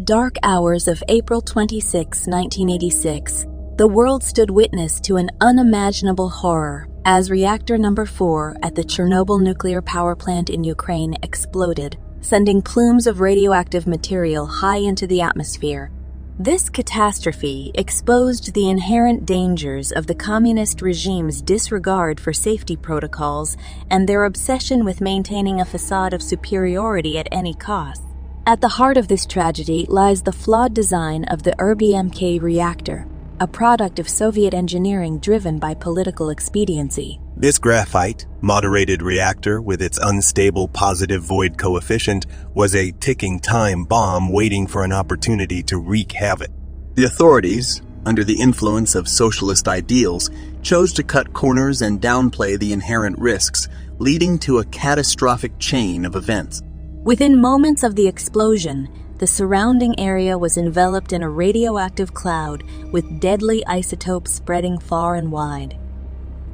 Dark hours of April 26, 1986. The world stood witness to an unimaginable horror as reactor number 4 at the Chernobyl nuclear power plant in Ukraine exploded, sending plumes of radioactive material high into the atmosphere. This catastrophe exposed the inherent dangers of the communist regime's disregard for safety protocols and their obsession with maintaining a facade of superiority at any cost. At the heart of this tragedy lies the flawed design of the RBMK reactor, a product of Soviet engineering driven by political expediency. This graphite, moderated reactor with its unstable positive void coefficient was a ticking time bomb waiting for an opportunity to wreak havoc. The authorities, under the influence of socialist ideals, chose to cut corners and downplay the inherent risks, leading to a catastrophic chain of events. Within moments of the explosion, the surrounding area was enveloped in a radioactive cloud with deadly isotopes spreading far and wide.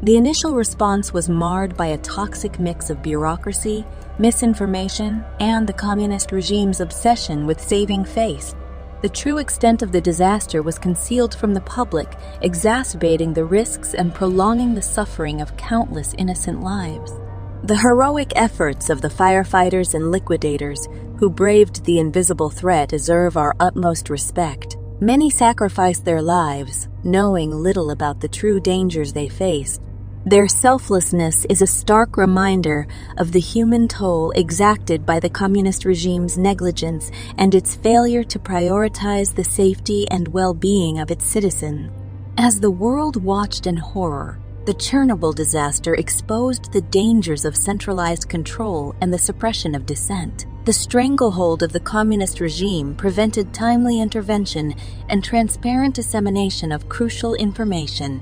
The initial response was marred by a toxic mix of bureaucracy, misinformation, and the communist regime's obsession with saving face. The true extent of the disaster was concealed from the public, exacerbating the risks and prolonging the suffering of countless innocent lives. The heroic efforts of the firefighters and liquidators who braved the invisible threat deserve our utmost respect. Many sacrificed their lives, knowing little about the true dangers they faced. Their selflessness is a stark reminder of the human toll exacted by the communist regime's negligence and its failure to prioritize the safety and well-being of its citizens. As the world watched in horror, the Chernobyl disaster exposed the dangers of centralized control and the suppression of dissent. The stranglehold of the communist regime prevented timely intervention and transparent dissemination of crucial information.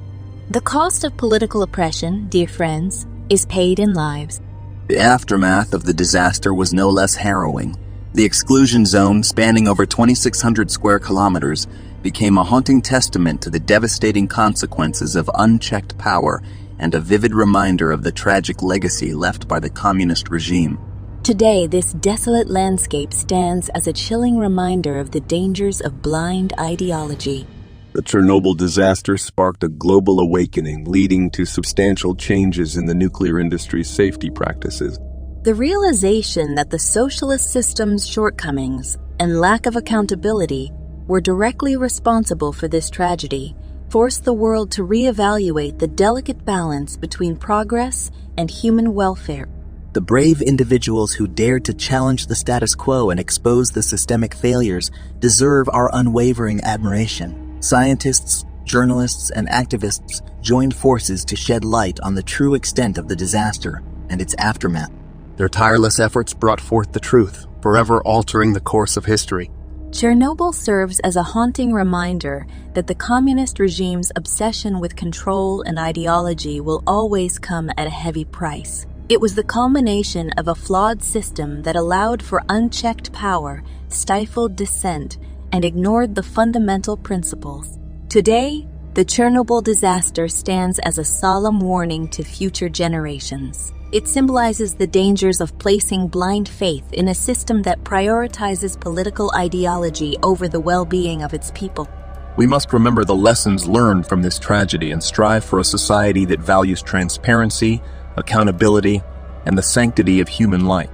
The cost of political oppression, dear friends, is paid in lives. The aftermath of the disaster was no less harrowing. The exclusion zone, spanning over 2,600 square kilometers, became a haunting testament to the devastating consequences of unchecked power and a vivid reminder of the tragic legacy left by the communist regime. Today, this desolate landscape stands as a chilling reminder of the dangers of blind ideology. The Chernobyl disaster sparked a global awakening, leading to substantial changes in the nuclear industry's safety practices. The realization that the socialist system's shortcomings and lack of accountability were directly responsible for this tragedy forced the world to reevaluate the delicate balance between progress and human welfare. The brave individuals who dared to challenge the status quo and expose the systemic failures deserve our unwavering admiration. Scientists, journalists, and activists joined forces to shed light on the true extent of the disaster and its aftermath. Their tireless efforts brought forth the truth, forever altering the course of history. Chernobyl serves as a haunting reminder that the communist regime's obsession with control and ideology will always come at a heavy price. It was the culmination of a flawed system that allowed for unchecked power, stifled dissent, and ignored the fundamental principles. Today, the Chernobyl disaster stands as a solemn warning to future generations. It symbolizes the dangers of placing blind faith in a system that prioritizes political ideology over the well-being of its people. We must remember the lessons learned from this tragedy and strive for a society that values transparency, accountability, and the sanctity of human life.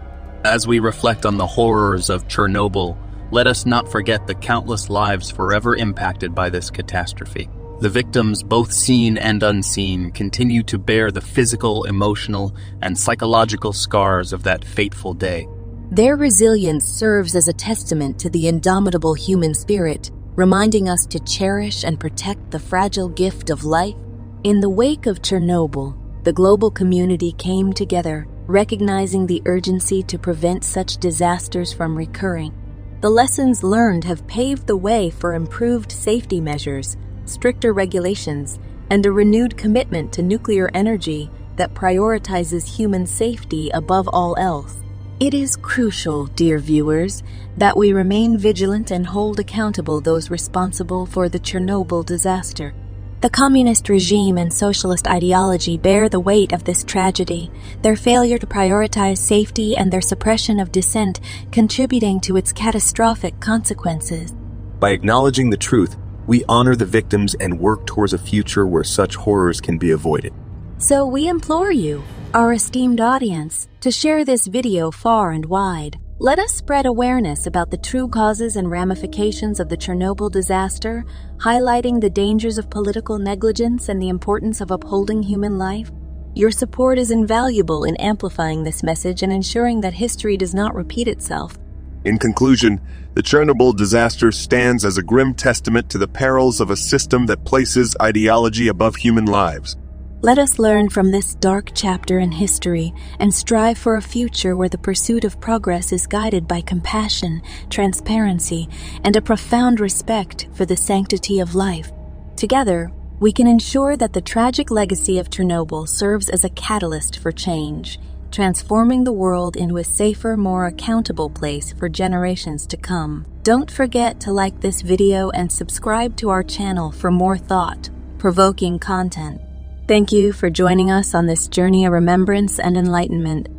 As we reflect on the horrors of Chernobyl, let us not forget the countless lives forever impacted by this catastrophe. The victims, both seen and unseen, continue to bear the physical, emotional, and psychological scars of that fateful day. Their resilience serves as a testament to the indomitable human spirit, reminding us to cherish and protect the fragile gift of life. In the wake of Chernobyl, the global community came together, recognizing the urgency to prevent such disasters from recurring. The lessons learned have paved the way for improved safety measures, stricter regulations, and a renewed commitment to nuclear energy that prioritizes human safety above all else. It is crucial, dear viewers, that we remain vigilant and hold accountable those responsible for the Chernobyl disaster. The communist regime and socialist ideology bear the weight of this tragedy, their failure to prioritize safety and their suppression of dissent contributing to its catastrophic consequences. By acknowledging the truth, we honor the victims and work towards a future where such horrors can be avoided. So we implore you, our esteemed audience, to share this video far and wide. Let us spread awareness about the true causes and ramifications of the Chernobyl disaster, highlighting the dangers of political negligence and the importance of upholding human life. Your support is invaluable in amplifying this message and ensuring that history does not repeat itself. In conclusion, the Chernobyl disaster stands as a grim testament to the perils of a system that places ideology above human lives. Let us learn from this dark chapter in history and strive for a future where the pursuit of progress is guided by compassion, transparency, and a profound respect for the sanctity of life. Together, we can ensure that the tragic legacy of Chernobyl serves as a catalyst for change, transforming the world into a safer, more accountable place for generations to come. Don't forget to like this video and subscribe to our channel for more thought-provoking content. Thank you for joining us on this journey of remembrance and enlightenment.